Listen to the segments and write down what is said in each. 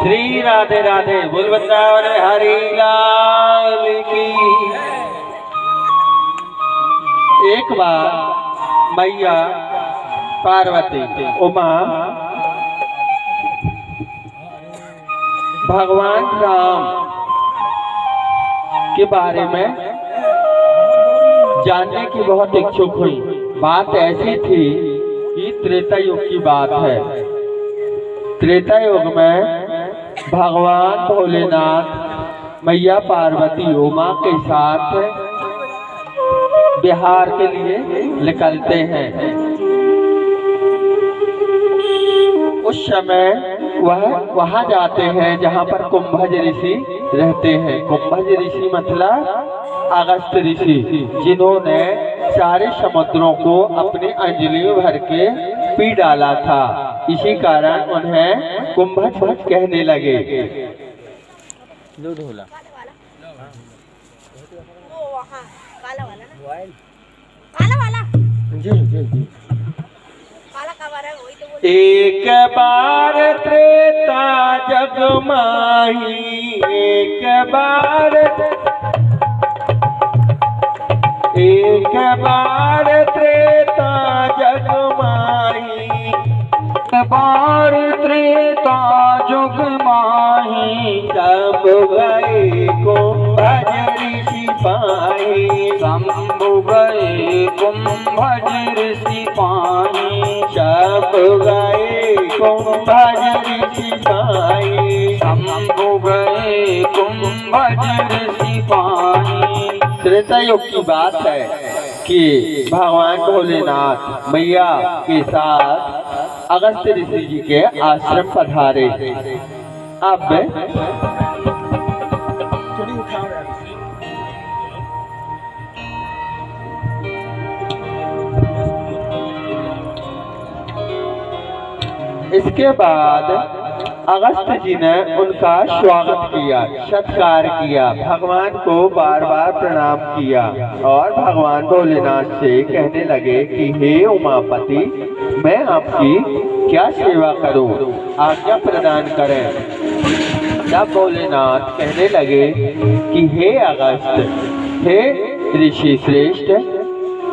श्री राधे राधे। बोल वृंदावन हरि लाल की। एक बार मैया पार्वती उमा भगवान राम के बारे में जानने की बहुत इच्छुक हुई। बात ऐसी थी कि त्रेता युग की बात है। त्रेता युग में भगवान भोलेनाथ मैया पार्वती उमा के साथ बिहार के लिए निकलते हैं। उस समय वह वहां जाते हैं जहां पर कुंभज ऋषि रहते हैं। कुंभज ऋषि मतलब अगस्त ऋषि, जिन्होंने सारे समुद्रों को अपने अंजलियों भर के पी डाला था। इसी कारण उन्हें कुंभज कहने लगे। काला वाला जी जी जी। काला कवर है वही तो बोल। एक बार त्रेता जग माही, एक बार त्रेता जग माही, बार त्रेता जुग माही, सब गए कुंभज ऋषि पाही, शंभु गए कुंभज ऋषि पाही, सब गए कुंभज ऋषि पाही, शंभु गए कुंभज ऋषि पाही। त्रेता युग की बात है कि भगवान भोलेनाथ मैया के साथ अगस्त ऋषि जी के आश्रम पधारे। अब इसके बाद अगस्त जी ने उनका स्वागत किया, सत्कार किया, भगवान को बार बार प्रणाम किया और भगवान भोलेनाथ से कहने लगे कि हे उमापति, मैं आपकी क्या सेवा करूं, आज्ञा प्रदान करें। तब भोलेनाथ कहने लगे कि हे अगस्त, हे ऋषि श्रेष्ठ,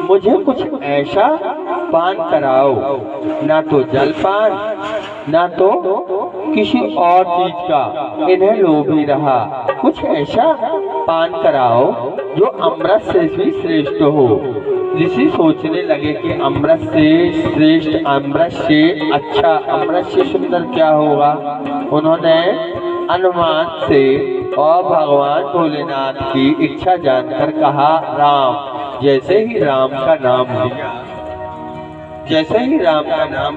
मुझे कुछ ऐसा पान कराओ, ना तो जलपान ना तो किसी और चीज का इन्हें लोभ ही रहा। कुछ ऐसा पान कराओ जो अमृत से भी श्रेष्ठ हो। ऋषि सोचने लगे कि अमृत से श्रेष्ठ, अमृत से अच्छा, अमृत से सुंदर क्या होगा। उन्होंने अनुमान से और भगवान भोलेनाथ की इच्छा जानकर कहा राम। जैसे ही राम का नाम लिया, जैसे ही राम का नाम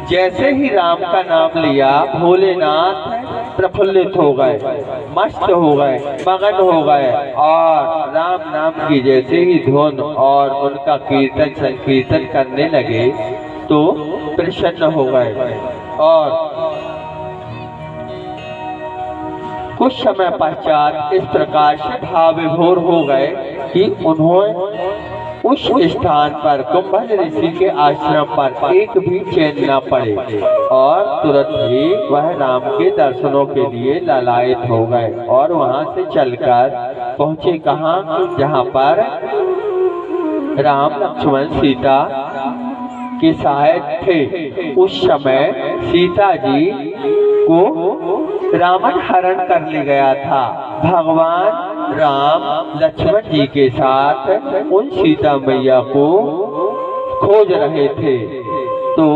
जैसे ही राम का नाम लिया, भोलेनाथ प्रफुल्लित हो गए, मस्त हो गए, मगन हो गए और राम नाम की जैसे ही धुन और उनका कीर्तन संकीर्तन करने लगे तो प्रसन्न हो गए। और कुछ समय पश्चात इस प्रकार से भाव विभोर हो गए कि उन्होंने उस स्थान पर कुंभज ऋषि के आश्रम पर एक भी चैन न पड़े और तुरंत ही वह राम के दर्शनों के लिए लालायित हो गए और वहां से चलकर पहुंचे कहाँ, जहां पर राम लक्ष्मण सीता के सहायक थे। उस समय सीता जी को रावण हरण कर ले गया था। भगवान राम लक्ष्मण जी के साथ उन सीता मैया को खोज रहे थे। तो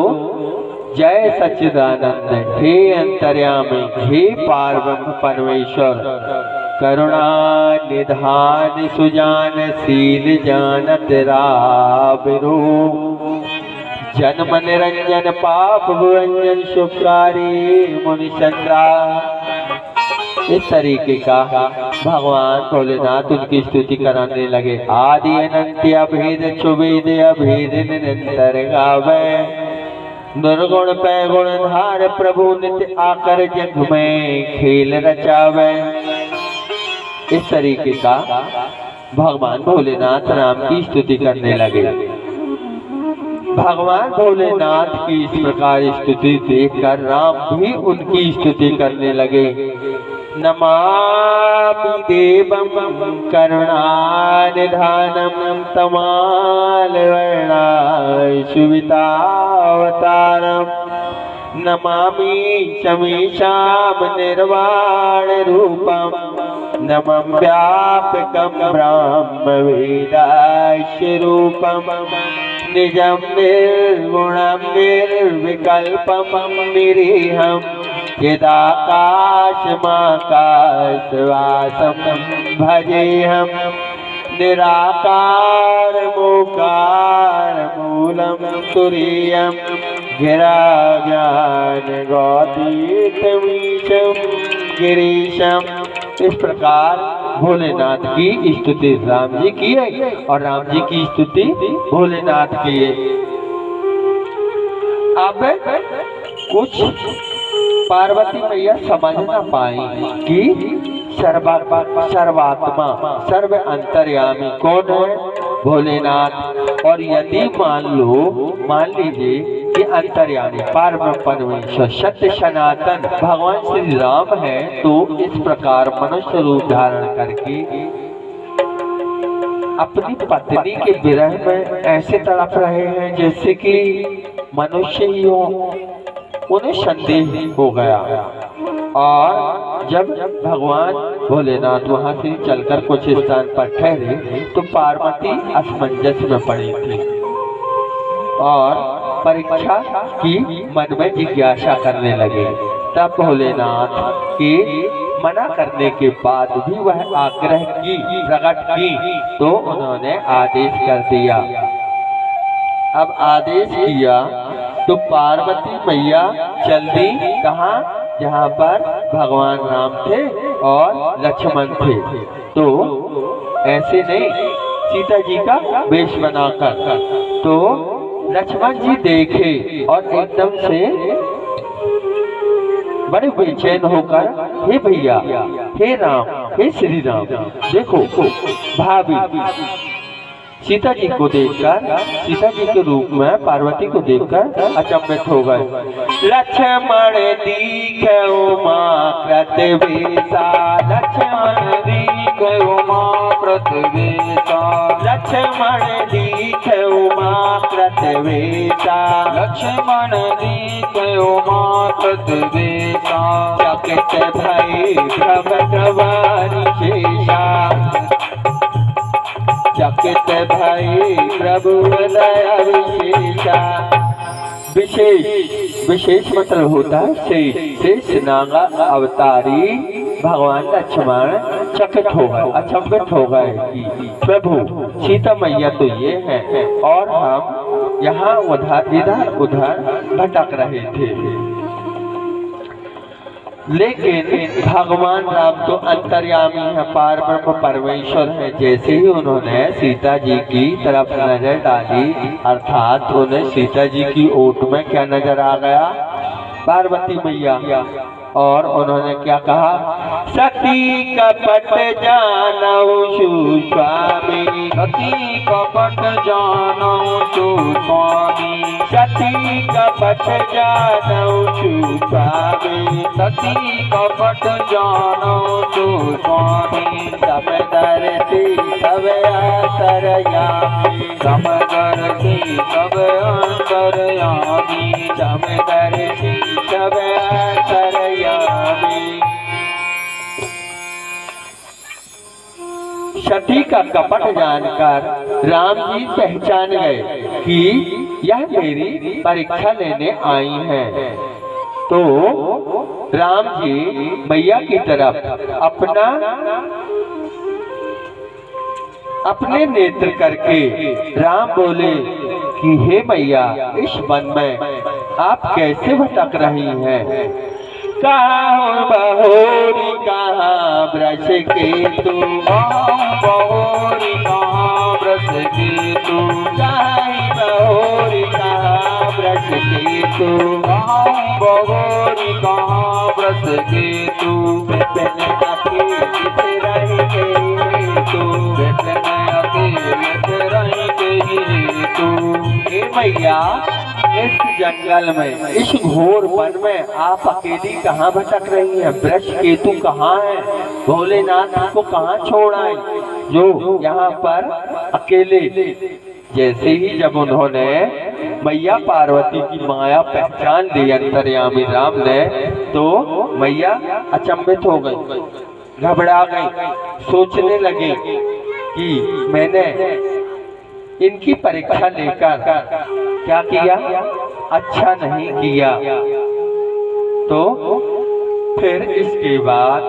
जय सच्चिदानंद, हे अंतर्यामी, हे पारब्रह्म परमेश्वर, करुणा निधान सुजान शील जानत राबिरो, जन्म निरंजन पाप भुरंजन शुक्रारी मुनि चंद्रा। इस तरीके का भगवान भोलेनाथ उनकी स्तुति कराने लगे। आदि अनंत अभेद चुभेद अभेद निरंतर गावे, निर्गुण पैगुण धार प्रभु नित्य आकर जग में खेल रचावे। इस तरीके का भगवान भोलेनाथ राम की स्तुति करने लगे। भगवान भोलेनाथ की इस प्रकार स्तुति देखकर राम भी उनकी स्तुति करने लगे। नमामि देवं करुणानिधानं तमालवर्णाय सुवितावतारम् नमामि शमीशां निर्वाणरूपं नमं व्यापकं ब्रह्मवेदास्य रूपं निजं निर्गुणं निर्विकल्पं निरीहं यदाकाशमाकाशवासं भजेऽहं निराकारमूकारमूलं तुरीयं गिराज्ञानगौतीतमीशं गिरीशम्। इस प्रकार भोलेनाथ की स्तुति राम जी किए और राम जी की स्तुति भोलेनाथ किए। अब कुछ पार्वती मैया समझ न पाई कि सर्वात्मा सर्व अंतर्यामी कौन है? भोलेनाथ। और यदि मान लीजिए कि अंतर्यामी पारब्रह्म परमेश्वर सत्य सनातन भगवान श्री राम है, तो इस प्रकार मनुष्य रूप धारण करके अपनी पत्नी के विरह में ऐसे तड़प रहे हैं जैसे कि मनुष्य ही हो। उन्हें संदेह हो गया और जब भगवान भोलेनाथ वहां से चलकर कुछ स्थान पर ठहरे तो पार्वती असमंजस में पड़ी थी और परीक्षा की मन में जिज्ञासा करने लगे। तब भोलेनाथ के मना करने के बाद भी वह आग्रह की प्रकट की तो उन्होंने आदेश कर दिया। अब आदेश किया तो पार्वती मैया चल दी कहाँ? जहाँ पर भगवान राम थे और लक्ष्मण थे। तो ऐसे नहीं, सीता जी का वेश बनाकर। तो लक्ष्मण जी देखे और एकदम से बड़े बेचैन होकर, हे भैया, हे राम, हे श्री राम, देखो भाभी सीता जी को देखकर, सीता जी के रूप में पार्वती को देखकर अचंभित हो गए। लक्ष्मण दिखो मां प्रतिवेशा, लक्ष्मण दिखो मां प्रतिवेशा, लक्ष्मण दिखो मां प्रतिवेशा, लक्ष्मण दिखो मां प्रतिवेशा, चकित भय प्रभु शेषा, चकित भय प्रभु दया विशेषा। विशेष मतलब होता है शेष नागा अवतारी भगवान लक्ष्मण चकित हो गए, अचंभित हो गए कि प्रभु सीता मैया तो ये है और हम यहाँ इधर उधर भटक रहे थे। लेकिन भगवान राम तो अंतर्यामी है, पारब्रह्म परमेश्वर है। जैसे ही उन्होंने सीता जी की तरफ नजर डाली, अर्थात उन्हें सीता जी की ओट में क्या नजर आ गया? पार्वती मैया। और उन्होंने क्या कहा? सती कपट जानऊ सुस्वामी, सती कपट जानऊ सुस्वामी, सती कपट जानऊ सुस्वामी, सती कपट जानऊ सुस्वामी, समदर्शी सब अंतर्यामी, समदर्शी सब अंतर्यामी, समदर्शी सब अंतर्यामी। सती का कपट जानकर राम जी पहचान गए कि यह मेरी परीक्षा लेने आई हैं। तो राम जी मैया की तरफ अपने नेत्र करके राम बोले कि हे मैया, इस वन में आप कैसे भटक रही हैं? कहाँ बहोरी कहाँ ब्रज के तू, बहोरी कहाँ ब्रज के तू, कहीं बहोरी कहाँ ब्रज के तू, बहोरी कहाँ ब्रज के तू, रही रे तू, बेटन अकेले फिरेंगे रे तू। हे मैया इस जंगल में, इस घोर वन में आप अकेली कहाँ भटक रही हैं? वृक्ष केतु कहाँ है? भोलेनाथ को कहाँ छोड़ आए जो यहाँ पर अकेले? जैसे ही जब उन्होंने मैया पार्वती की माया पहचान ली अंतर्यामी राम ने, तो मैया अचंभित हो गई, घबरा गई, सोचने लगे कि मैंने इनकी परीक्षा लेकर क्या किया, अच्छा नहीं किया। तो फिर इसके बाद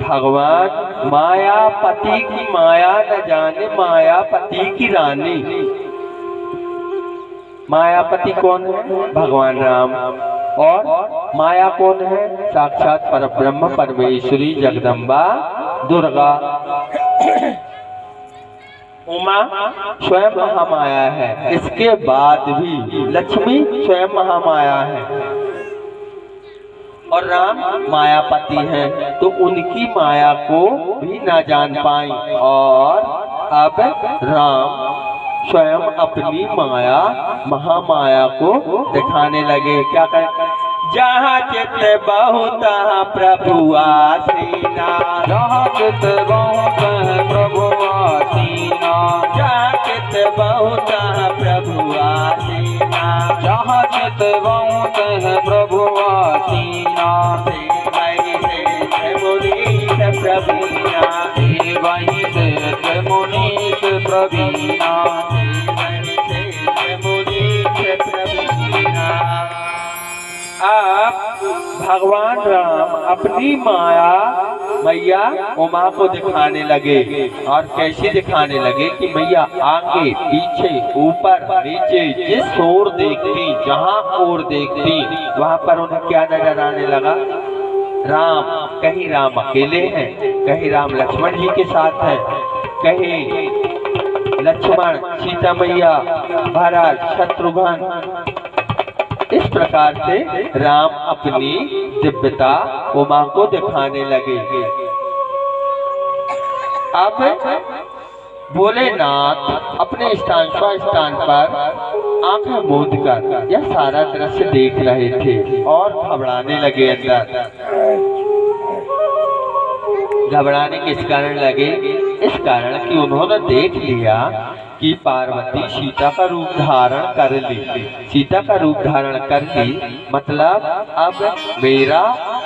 भगवान मायापति की माया न जाने मायापति की रानी। मायापति कौन है? भगवान राम। और माया कौन है? साक्षात परब्रह्म परमेश्वरी जगदम्बा दुर्गा। उमा स्वयं महामाया है, इसके बाद भी लक्ष्मी स्वयं महामाया है, और राम मायापति हैं, तो उनकी माया को भी ना जान पाई। और अब राम स्वयं अपनी माया महामाया को दिखाने लगे। क्या कर? जहाँ चित बहुत प्रभु आसीना, जहाँ चित बहुत प्रभु आसीना, जहाँ चित बहुत प्रभु आसीना, जहाँ चित बहुत प्रभु आसीना, वही से मुनीष प्रवीणा, वहीं से मुनीष प्रवीणा, वही से मुनीष प्रवीणा। आप भगवान राम अपनी माया मैया उमा को दिखाने लगे। और कैसे दिखाने लगे कि मैया आगे पीछे ऊपर नीचे जिस ओर देखती, जहाँ ओर देखती, वहाँ पर उन्हें क्या नजर आने लगा? राम। कहीं राम अकेले हैं, कहीं राम लक्ष्मण जी के साथ हैं, कहीं लक्ष्मण सीता मैया भरत शत्रुघ्न। इस प्रकार से राम अपनी दिव्यता उमा को दिखाने लगे। अब भोलेनाथ अपने स्थान स्वस्थान पर आंखें मूंद कर यह सारा दृश्य देख रहे थे और घबराने लगे। अंदर घबराने किस कारण लगे? इस कारण कि उन्होंने देख लिया कि पार्वती सीता का रूप धारण कर ली। सीता का रूप धारण कर ली मतलब अब मेरा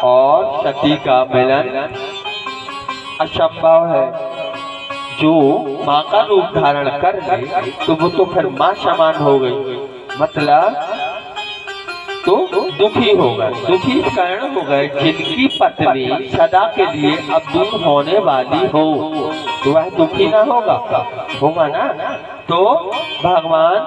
और सती का मिलन असंभव है। जो माँ का रूप धारण कर ले तो वो तो फिर माँ समान हो गई, मतलब तो दुखी हो गए। दुखी इस कारण हो गए जिनकी पत्नी सदा के लिए अब दूर होने वाली हो, तो वह दुखी ना होगा ना। तो भगवान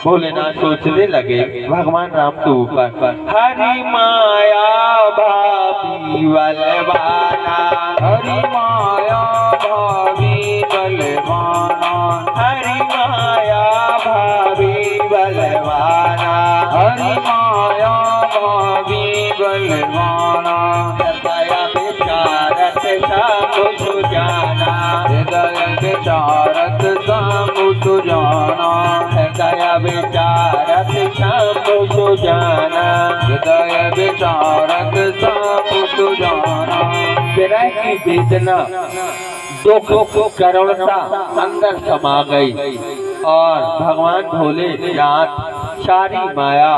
भोलेनाथ सोचने लगे भगवान राम के ऊपर, हरि माया भाभी बलवाना, हरि माया भावी बलवाना, हरि माया भाभी बलवाना, हरि माया भावी बलवाना, हृदय विचारत सब सुजाना, हृदय विचारत सब सुजाना, हृदय विचारत सब सुजाना, हृदय विचारत सब सुजाना। विरह की वेदना दुख करुणता अंदर समा गई और भगवान भोलेनाथ सारी माया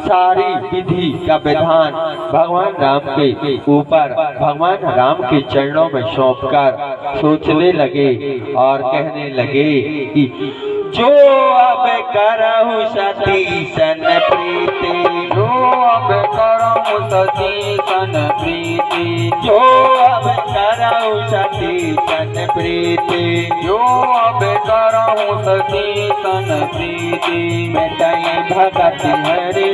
सारी विधि का विधान भगवान राम के ऊपर भगवान राम के चरणों में सौंपकर सोचने लगे और कहने लगे कि जो अब करहु सती सन प्रीति, जो अब करहु सती सन प्रीति, जो अब करहु सती सन प्रीति, जो अब करहु सती सन प्रीति, मिटाई भगत हरि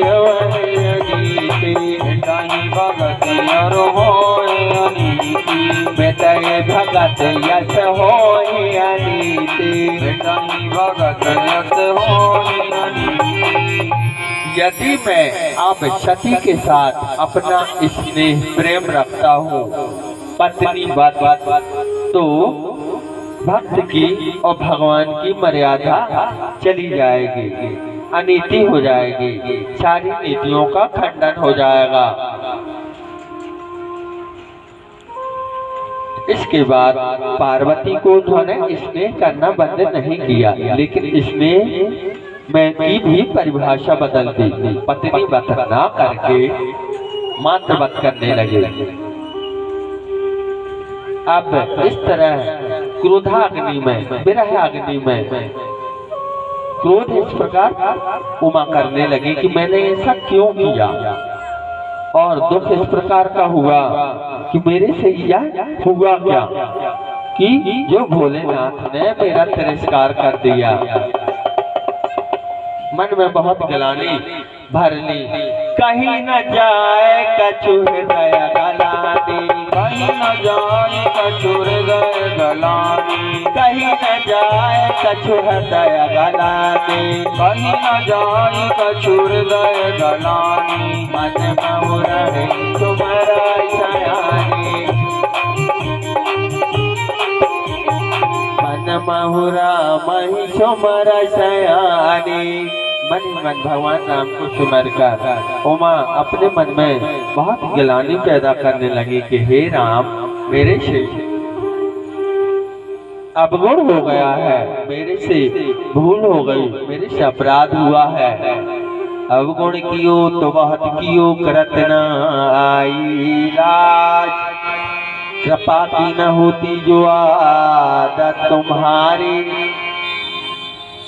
नीति, मिटाई भगत हर होय अनीति, मिटाई भगत यश होय अनीति, मिटाई भगत यश होय अनीति। यदि मैं अब सती के साथ अपना स्नेह प्रेम रखता हूँ पत्नी बात तो भक्त की और भगवान की मर्यादा चली जाएगी, अनीति हो जाएगी, सारी नीतियों का खंडन हो जाएगा। इसके बाद पार्वती को उन्होंने स्नेह करना बंद नहीं किया, लेकिन स्नेह में की भी परिभाषा बदल दी। पत्नी वध ना करके मात्र वध करने लगे। अब इस तरह क्रोधाग्नि में, विरह अग्नि में क्रोध इस प्रकार उमा करने लगी कि मैंने ऐसा क्यों किया, और दुख इस प्रकार का हुआ कि मेरे से यह हुआ क्या कि जो भोलेनाथ ने मेरा तिरस्कार कर दिया। मन में बहुत गलानी भर ली, कहीं न जाए कछु हृदय गलानी, कहीं न जाए कछु हृदय गलानी, कहीं न जाए कछु हृदय गलानी, कहीं न जाए कछु हृदय गलानी, मन में रहे तुम्हारा सयानी, मन महुरा मही सुमर सयानी। मन मन भगवान राम को सुमर कर उमा अपने मन में बहुत गिलानी पैदा करने लगी कि हे राम, मेरे से अवगुण हो गया है, मेरे से भूल हो गई, मेरे से अपराध हुआ है। अवगुण कियो तो बहुत कियो, करत न आई लाज, कृपा की न होती जो आदत तुम्हारी।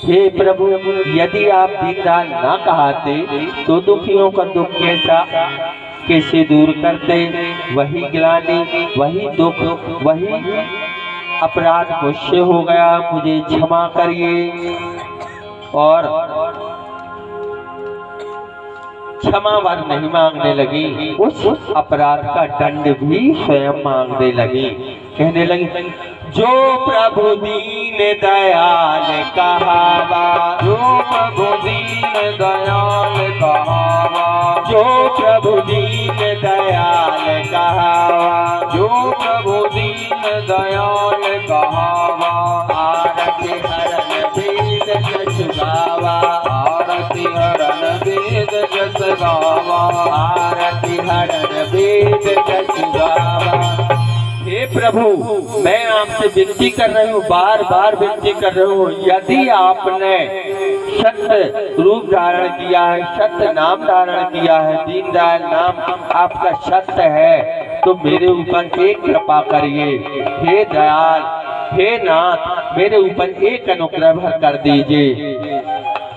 हे प्रभु, यदि आप दीनदाल ना कहते तो दुखियों का दुख कैसे दूर करते। वही गिलानी, वही दुख, वही अपराध मुझसे हो गया, मुझे क्षमा करिए। और क्षमा वर नहीं मांगने लगी, उस अपराध का दंड भी स्वयं मांगने लगी। कहने लगी, जो प्रभु दीन दयाल कहावा, जो प्रभु दीन दयाल कहावा, जो प्रभु दीन दयाल कहावा, जो प्रभु दीन दयाल कहावा, आरती हरण वेद जस गावा, आरती हरण वेद जस गावा, आरती हरण वेद जस गावा। हे प्रभु, मैं आपसे विनती कर रही हूँ, बार बार विनती कर रही हूँ, यदि आपने सत्य रूप धारण किया है, सत्य नाम धारण किया है, दीनदयाल नाम आपका सत्य है, तो मेरे ऊपर एक कृपा करिए। हे दयाल, हे नाथ, मेरे ऊपर एक अनुग्रह भर कर दीजिए।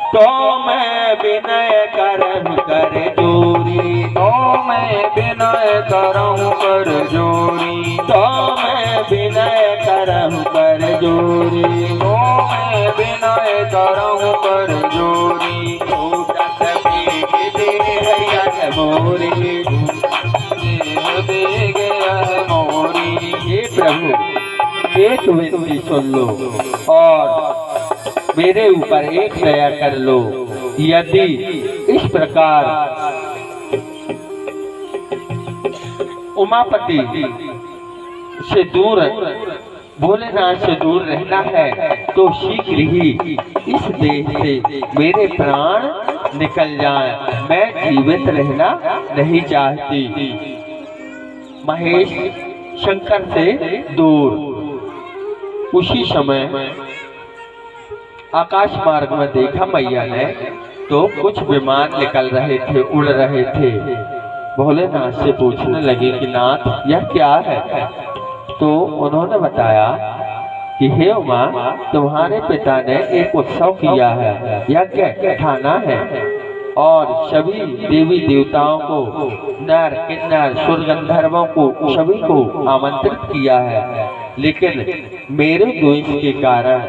तो मैं विनय करहूँ कर जोरी, तो मैं विनय करहूँ कर जोरी, तो मैं विनय करहूँ कर जोरी, तो मैं विनय करहूँ कर जोरी। छूटत बेग देह मोरी, देह देग यह मोरी। हे प्रभु, एक विनती सुन लो और मेरे ऊपर एक दया कर लो। यदि इस प्रकार उमापति से दूर, भोलेनाथ से दूर रहना है तो शीघ्र ही इस देह से मेरे प्राण निकल जाएं। मैं जीवित रहना नहीं चाहती। महेश शंकर से दूर। उसी समय आकाश मार्ग में देखा मैया ने तो कुछ विमान निकल रहे थे, उड़ रहे थे। भोलेनाथ से पूछने लगे कि नाथ यह क्या है? तो उन्होंने बताया कि हे उमा, तुम्हारे पिता ने एक उत्सव किया है, यज्ञ ठाना है और सभी देवी देवताओं को, नर किन्नर सुर गंधर्वों को, सभी को आमंत्रित किया है, लेकिन मेरे द्वेष के कारण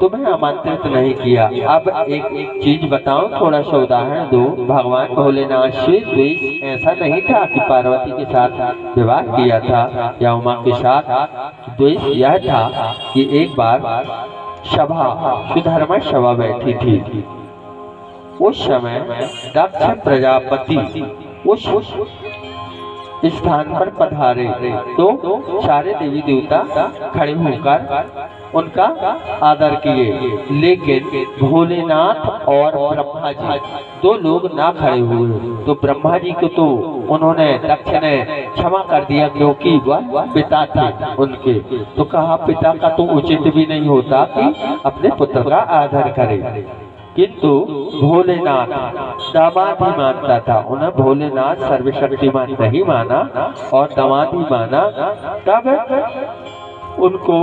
तुम्हें आमंत्रित नहीं किया। अब एक चीज बताऊं, थोड़ा सा उदाहरण दो। भगवान भोलेनाथ से द्वेष ऐसा नहीं था कि पार्वती के साथ विवाह किया था या उमा के साथ। द्वेष यह था कि एक बार सभा, सुधर्मा सभा बैठी थी। उस समय दक्ष प्रजापति उस स्थान पर पधारे तो सारे देवी देवता खड़े होकर उनका आदर किए, लेकिन भोलेनाथ और ब्रह्मा जी दो लोग ना खड़े हुए। तो ब्रह्मा जी को तो उन्होंने दक्ष ने क्षमा कर दिया, क्योंकि वह पिता थे उनके। तो कहा पिता का तो उचित भी नहीं होता कि अपने पुत्र का आदर करे, किंतु भोलेनाथ दामाद ही मानता था। उन्हें भोलेनाथ सर्वशक्तिमान नहीं माना और दामाद ही माना। तब उनको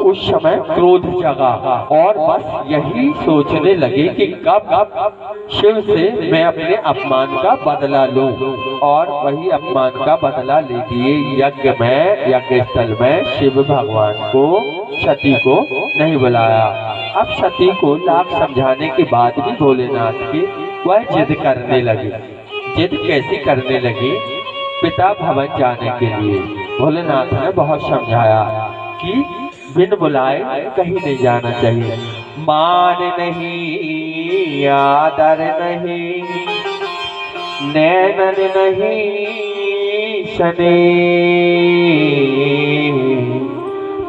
उस समय क्रोध जगा और बस यही सोचने लगे कि कब शिव से मैं अपने अपमान का बदला लूं। और वही अपमान का बदला ले दिए। यज्ञ स्थल में शिव भगवान को सती को नहीं बुलाया। अब सती को लाख समझाने के बाद भी भोलेनाथ की वह जिद करने लगी। जिद कैसी करने लगी? पिता भवन जाने के लिए भोलेनाथ ने बहुत समझाया कि बिन बुलाए कहीं नहीं जाना चाहिए। मान नहीं, आदर नहीं, नैनन नहीं सने,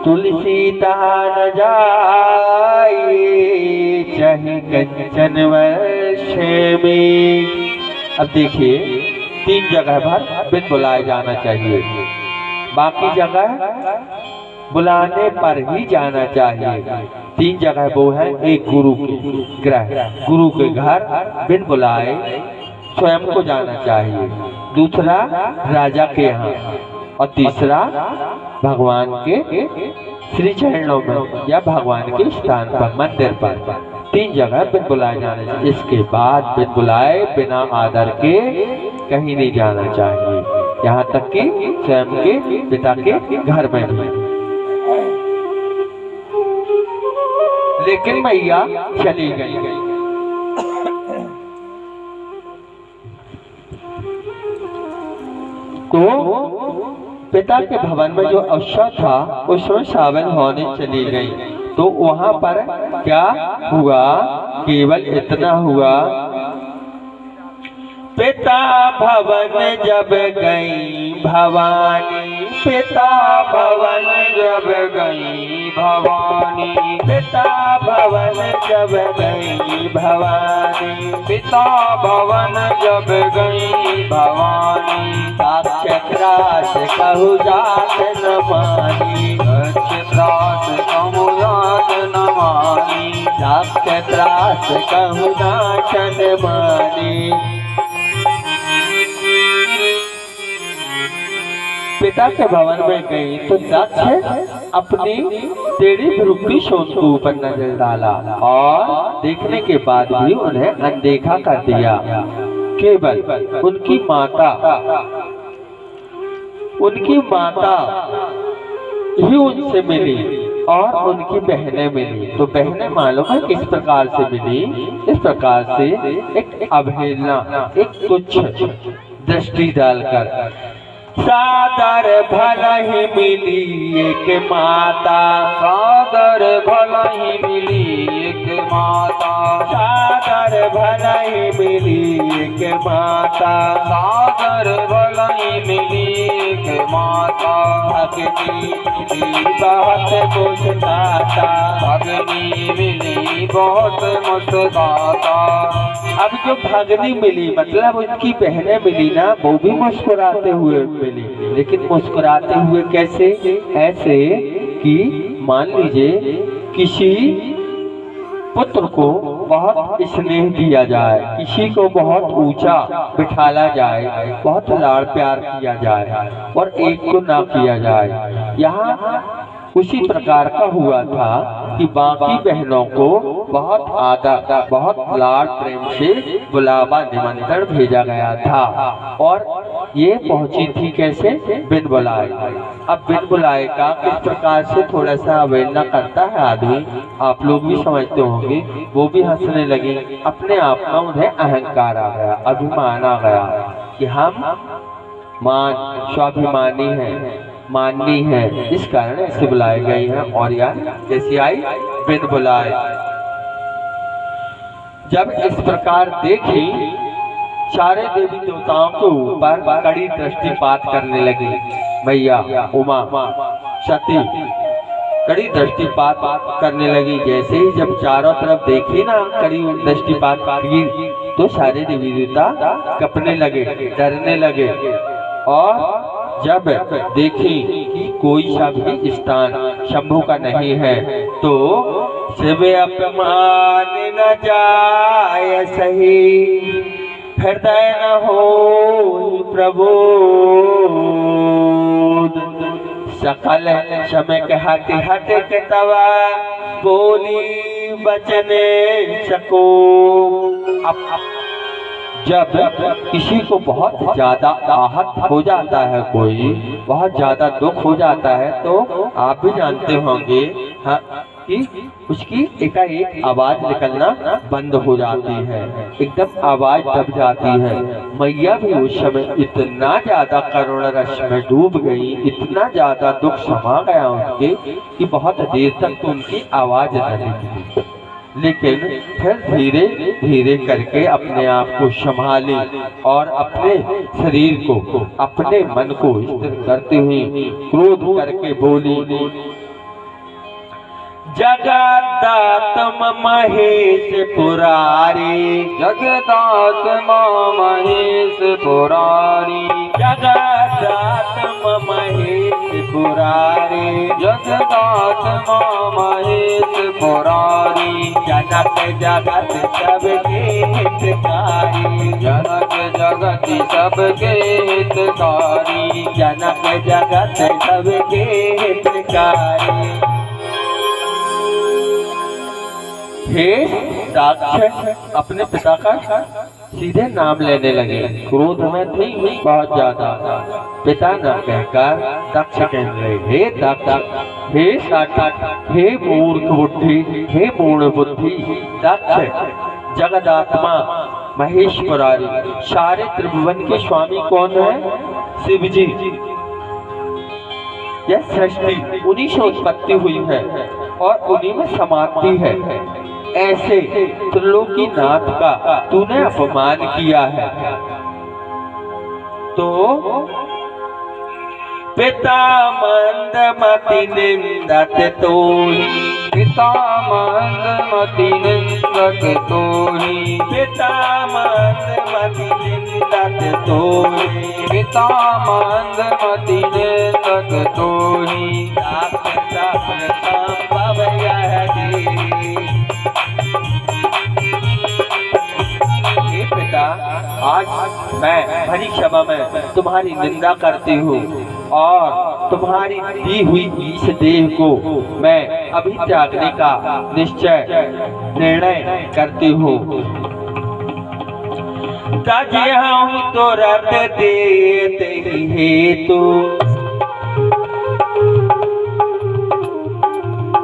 तुलसी न जाए चाहे कंचन वर्ष में। अब देखिए 3 जगह पर बिन बुलाए जाना चाहिए, बाकी जगह बुलाने पर ही जाना चाहिए। 3 जगह वो है, एक गुरु के गृह, गुरु के घर बिन बुलाए स्वयं को जाना चाहिए। दूसरा राजा के यहाँ और तीसरा भगवान के श्री चरणों में या भगवान के स्थान पर मंदिर पर। 3 जगह बिन बुलाए जाना चाहिए। इसके बाद बिन बुलाए बिना आदर के कहीं नहीं जाना चाहिए, यहाँ तक कि स्वयं के पिता के घर में भी। लेकिन मैया चली गई। तो पिता के भवन में जो अवसर था उसमें शामिल होने चली गई। तो वहां पर क्या हुआ? केवल इतना हुआ, पिता भवन जब गई भवानी, पिता भवन जब गई भवानी, पिता भवन जब गई भवानी, पिता भवन जब गई भवानी। साक्षात कहु जात न मानी, साक्षात कहु जात न मानी, साक्षात कहु जात न मानी। पिता के भवन में गई तो दक्ष अपनी टेढ़ी भ्रुकुटी सोन के ऊपर नजर डाला और देखने के बाद भी उन्हें अनदेखा कर दिया। केवल उनकी माता ही उनसे मिली और उनकी बहनें मिली। तो बहनें मालूम है किस प्रकार से मिली? इस प्रकार से एक अवहेलना, एक तुच्छ दृष्टि डालकर। सादर भला ही मिली एक माता, सादर भला ही मिली एक माता, सादर भला ही मिली एक माता, सादर भला ही मिली एक माता। भगनी मिली बहुत मुस्कुराता, भगनी मिली बहुत मुस्कुराता। अब जो भगनी मिली मतलब उनकी बहनें मिली ना, वो भी मुस्कुराते हुए मिली। लेकिन मुस्कुराते हुए कैसे? ऐसे कि मान लीजिए किसी पुत्र को बहुत स्नेह दिया जाए, किसी को बहुत ऊंचा बिठाला जाए, बहुत लाड़ प्यार किया जाए और एक को ना किया जाए। यहाँ उसी प्रकार का हुआ था कि बाकी बहनों को बहुत आदर, बहुत लाड़ प्रेम से बुलावा निमंत्रण भेजा गया था और ये पहुंची थी कैसे? बिन बुलाए। अब बिन बुलाए का किस प्रकार से थोड़ा सा अवहेलना करता है आदमी, आप लोग भी समझते होंगे। वो भी हंसने लगे। अपने आप में उन्हें अहंकार आ गया, अभिमान आ गया कि हम स्वाभिमानी हैं, माननी है, इस कारण ऐसे बुलाए गए हैं। और यार जैसी आई बिन बुलाए। जब इस प्रकार देखी सारे देवी देवताओं के ऊपर कड़ी दृष्टिपात करने लगी। मैया उमा सती कड़ी दृष्टिपात करने लगी। जैसे ही जब चारों तरफ देखी ना कड़ी दृष्टिपात की तो सारे देवी देवता कपने लगे, डरने लगे। और जब देखी कि कोई सा भी स्थान शंभु का नहीं है तो शिव अपमान न जाय सही, हृदय न हो प्रभु, सकल समय के हट हट के तवा बोली बचने सको। जब किसी को बहुत ज्यादा आहत हो जाता है, कोई बहुत ज्यादा दुख हो जाता है, तो आप भी जानते होंगे हाँ, कि उसकी एकाएक आवाज निकलना बंद हो जाती है, एकदम आवाज दब जाती है। मैया भी उस समय इतना ज्यादा करुण रस में डूब गई, इतना ज्यादा दुख समा गया उनके कि बहुत देर तक तो उनकी आवाज न निकली। लेकिन फिर धीरे धीरे करके अपने आप को संभाली और अपने शरीर को, अपने मन को स्थिर करते हुए क्रोध करके बोली, जगदात्म महेश पुरारी, जगदात्मा महेश पुरारी, जगदात्म महेश पुरारी, जगदात्मा महेश पुरारी, जनक जगत सबके हितकारी, जनक जगत सबके हितकारी, जनक जगत सबके हितकारी। हे दाक्ष अपने पिता का सीधे नाम लेने लगे, क्रोध में थी बहुत ज्यादा। पिता नाम कहकर दक्ष कहने लगे, हे दक्ष, हे साक्षात, हे मूर्ख बुद्धि, हे मूढ़ बुद्धि, दक्ष जगदात्मा महेश पुरारी, सारे त्रिभुवन के स्वामी कौन है? शिव जी। यह सृष्टि उन्हीं से उत्पत्ति हुई है और उन्हीं में समाप्ति है। ऐसे त्रिलोकी नाथ का तूने अपमान किया है तो पिता मंदमति निंदत तोहि, पिता मंदमति निंदत तोहि, पिता मंदमति निंदत तोहि, पिता मंदमति निंदत तोहि, संभव यह पिता, आज मैं भरी क्षमा में तुम्हारी निंदा करती हूँ और तुम्हारी दी हुई इस देह को मैं अभी त्यागने का निर्णय करती हूँ। तजहूँ तो रत देते हेतु,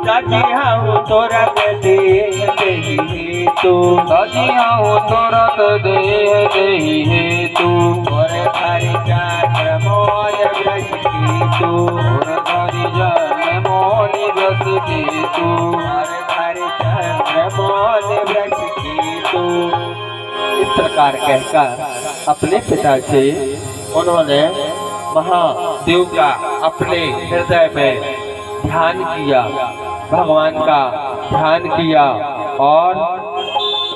तजहूँ तो रत देते हेतु, तजहूँ तो रत देते हेतु, और हरि चंद्र मौल ब्रज केतु, और हरि जन मौल ब्रज केतु, और हरि चंद्र मौल ब्रज केतु। इस प्रकार कहकर अपने पिता से उन्होंने महादेव का अपने हृदय में ध्यान किया, भगवान का ध्यान किया और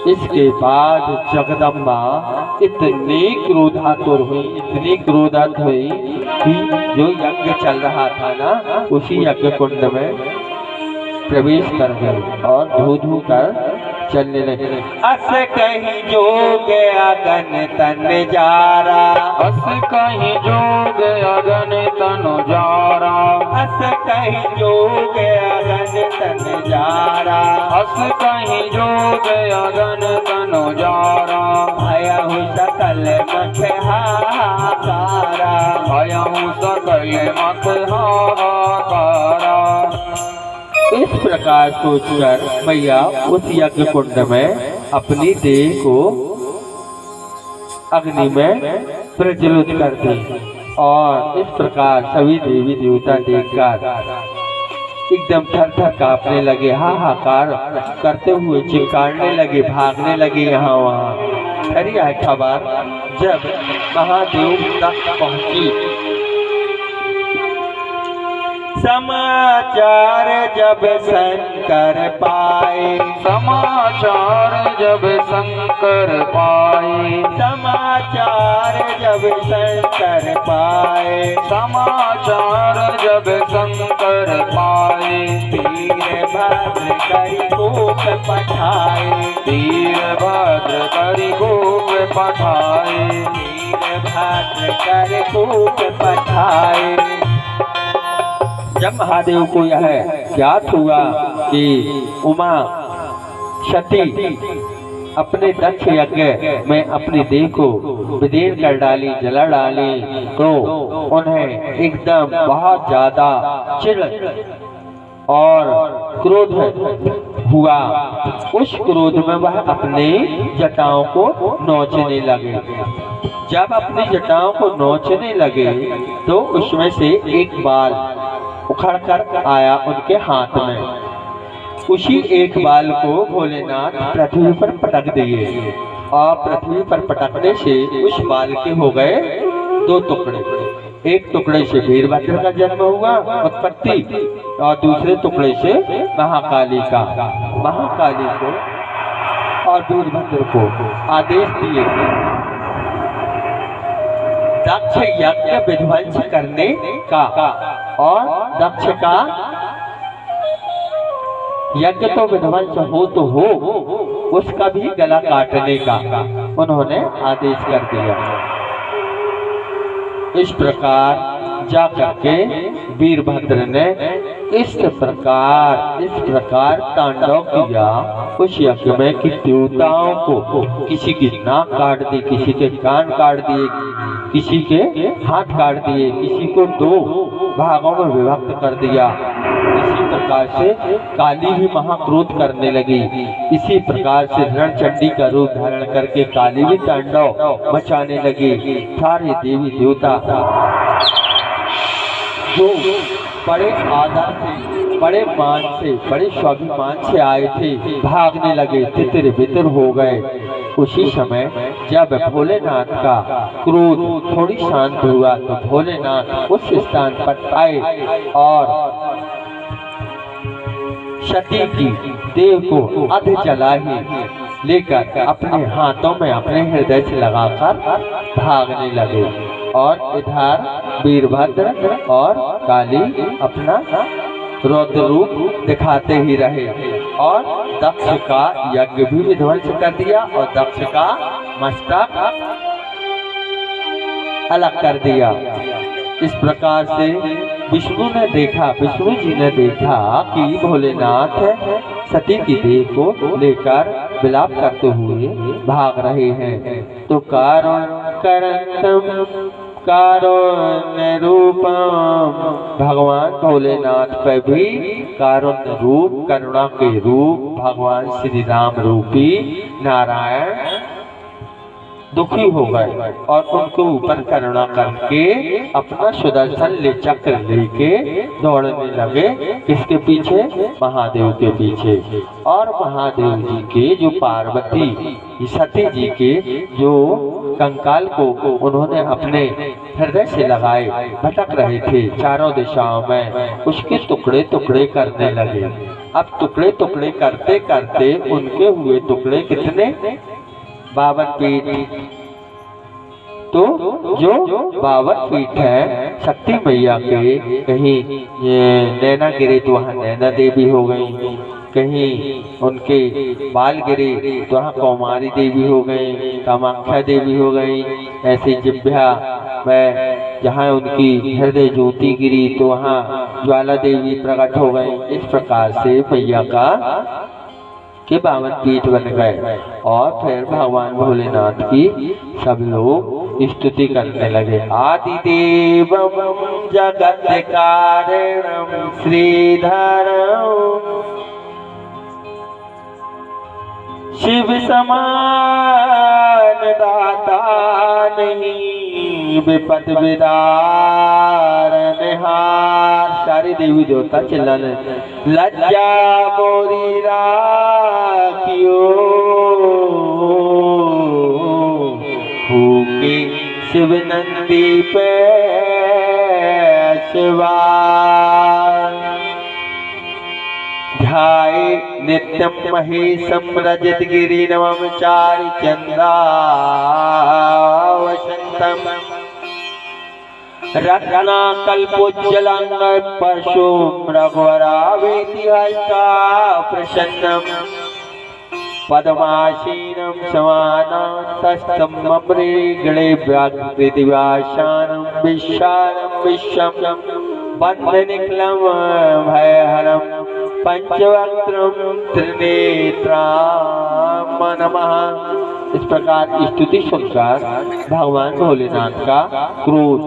इसके बाद जगदम्बा इतनी क्रोधातुर हुई, इतनी क्रोधात हुई कि जो यज्ञ चल रहा था ना उसी यज्ञ कुंड में प्रवेश कर गए और धू धू कर चलने लगे। अस कहीं जोग अगन तन जारा, अस कहीं जोग अगन तनु जारा, अस कहीं जोग अगन तन जारा, अस कहीं जोग अगन तनु जारा, भयहु सकल मख हाहाकारा, भयहु सकल मख हाहाकारा। इस प्रकार सोचकर मैया उस यज्ञ कुंड में अपनी देह को अग्नि में प्रज्वलित कर दी और इस प्रकार सभी देवी देवता देखकर एकदम थर थर कांपने लगे, हाहाकार करते हुए चिल्लाने लगे, भागने लगे यहाँ वहाँ। खरी है खबर जब महादेव तक पहुंची। समाचार जब शंकर पाए, समाचार जब शंकर पाए, समाचार जब शंकर पाए, समाचार जब शंकर पाए, वीरभद्र करि गोप पठाए, वीरभद्र करि गोप पठाए, वीरभद्र करि गोप पठाए। जब महादेव को यह ज्ञात हुआ कि उमा सती अपने दक्ष यज्ञ में अपनी देह को विदीर्ण कर डाली, जला डाली, तो उन्हें एकदम बहुत ज्यादा चिढ़ और क्रोध हुआ। उस क्रोध में वह अपनी जटाओं को नोचने लगे। जब अपनी जटाओं को नोचने लगे तो उसमें से एक बाल उखड़ कर आया उनके हाथ में। उसी एक बाल को भोलेनाथ पृथ्वी पर पटक दिए और पृथ्वी पर पटकने से उस बाल के हो गए दो टुकड़े। एक टुकड़े से वीरभद्र का जन्म हुआ, उत्पत्ति, और दूसरे टुकड़े से महाकाली का। महाकाली को और वीरभद्र को आदेश दिए दक्ष यज्ञ विध्वंस करने का, और दक्ष का यज्ञ तो विध्वंस हो तो हो, उसका भी गला काटने का उन्होंने आदेश कर दिया। इस प्रकार जाकर के वीरभद्र ने इस प्रकार तांडव किया उस यज्ञ में कि देवताओं को किसी की नाक काट दी, किसी के कान काट दिए, किसी के हाथ काट दिए, किसी को दो भागों में विभक्त कर दिया। इसी प्रकार से काली भी महाक्रोध करने लगी। इसी प्रकार से रणचंडी का रूप धारण करके काली भी तांडव मचाने लगी। सारे देवी देवता जो बड़े आदर से, बड़े मान से, बड़े स्वाभिमान से आए थे, भागने लगे, तितर बितर हो गए। उसी समय जब भोलेनाथ का क्रोध थोड़ी शांत हुआ तो भोलेनाथ उस स्थान पर आए और सती की देह को अध जला ही लेकर अपने हाथों में अपने हृदय से लगाकर भागने लगे। और इधर वीरभद्र और काली अपना रौद्र रूप दिखाते ही रहे और दक्ष का यज्ञ भी विध्वंस कर दिया और दक्ष का मस्तक अलग कर दिया। इस प्रकार से विष्णु जी ने देखा कि भोलेनाथ सती की देह को लेकर विलाप करते हुए भाग रहे हैं। तो कारुण्य रूपम, भगवान भोलेनाथ पर भी कारुण्य रूप, करुणा के रूप भगवान श्री राम रूपी नारायण दुखी हो गए और उनके ऊपर करुणा करके अपना सुदर्शन ले चक्र लेके दौड़ने लगे। किसके पीछे? महादेव के पीछे। और महादेव जी के जो पार्वती सती जी के जो कंकाल को उन्होंने अपने हृदय से लगाए भटक रहे थे चारों दिशाओं में, उसके टुकड़े टुकड़े करने लगे। अब टुकड़े टुकड़े करते करते उनके हुए टुकड़े कितने? 52 फीट। तो जो 52 फीट है शक्ति मैया के, कहीं नैना गिरे तो वहाँ नैना देवी हो गई, कहीं उनके बाल गिरे तो वहाँ कौमारी देवी हो गई, कामाख्या देवी हो गई। ऐसे जिभ्या में जहाँ उनकी हृदय ज्योति गिरी तो वहाँ ज्वाला देवी प्रकट हो गई। इस प्रकार से मैया का के 52 पीठ बन गए और फिर भगवान भोलेनाथ की सब लोग स्तुति करने लगे। आदिदेवम जगत कारणम श्रीधरम शिव समान दाता नहीं विपद विदारण हार। सारे देवी देवता चिल्लाने, लज्जा मोरी राखियो शिव नंदी पे सवार ध्याये नित्यं महेशं रजत गिरि नवम चारि चंद्रावसंतम रत्नाकल्पोज्ज्वलं परशुं रघुवरावेति हस्ता प्रसन्नम् पद्मासीनं समानान्तस्थं मम्रे गणे व्याकृतिवासानं विशालं विश्वं बन्धनिखिलं भयहरं पंचवक्त्रं त्रिनेत्रां नमः। इस प्रकार स्तुति सुनकर भगवान भोलेनाथ का क्रोध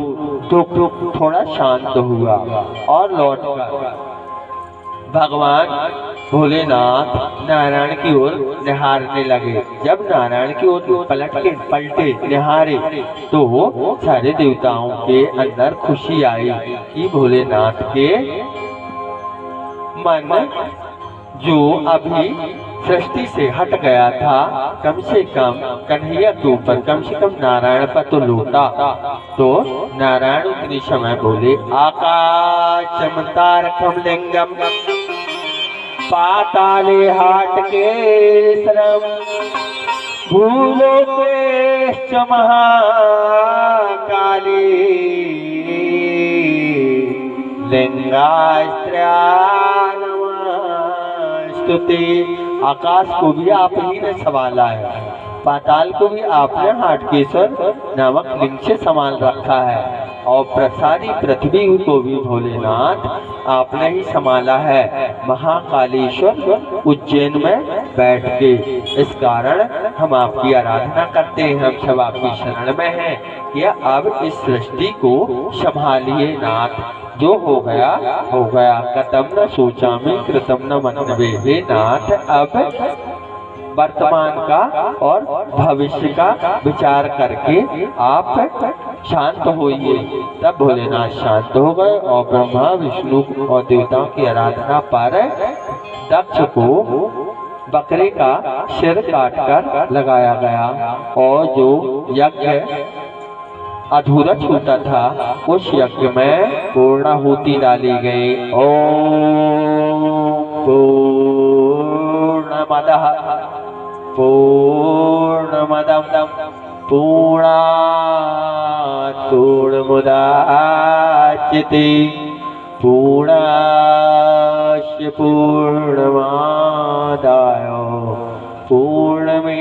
दुख थोड़ा शांत हुआ और लौटकर भगवान भोलेनाथ नारायण की ओर निहारने लगे। जब नारायण की ओर पलटे निहारे तो सारे देवताओं के अंदर खुशी आई कि भोलेनाथ के मन जो अभी सृष्टि से हट गया था कम से कम कन्हैया के ऊपर कम से कम नारायण पर तो लौटा। तो नारायण उतनी समय बोले आकाशम तारकम लिंगम पाताले हाट के श्रम भूलोकेश्च महाकाली लिंगास्त्र्या स्तुति। आकाश को भी आप ही ने संभाला है, पाताल को भी आपने हाटकेश्वर नामक लिंग से संभाल रखा है और प्रसारी पृथ्वी को भी भोलेनाथ आपने ही संभाला है महाकालेश्वर उज्जैन में बैठ के। इस कारण हम आपकी आराधना करते हैं, हम सब आपकी शरण में हैं कि अब इस सृष्टि को संभालिए नाथ। जो हो गया कतम न सोचा में कृतम न मनवे। हे नाथ अब वर्तमान का और भविष्य का विचार करके आप शांत होइए। तब भोलेनाथ शांत हो गए और ब्रह्मा विष्णु और देवताओं की आराधना पर दक्ष को बकरे का सिर काटकर लगाया गया और जो यज्ञ अधूरा छूटा था उस यज्ञ में पूर्णाहुति डाली गई। ओम पूर्णमदः पूर्णमदं पूर्णात् पूर्णमुदच्यते पूर्णस्य पूर्णमादाय पूर्णमेवावशिष्यते।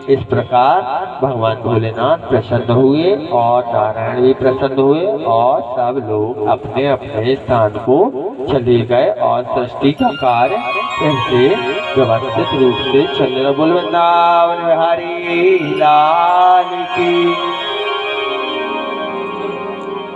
इस प्रकार भगवान भोलेनाथ प्रसन्न हुए और नारायण भी प्रसन्न हुए और सब लोग अपने अपने स्थान को चले गए और सृष्टि का कार्य ऐसे व्यवस्थित रूप से चलने लगा। बोल वृंदावन बिहारी लाल की।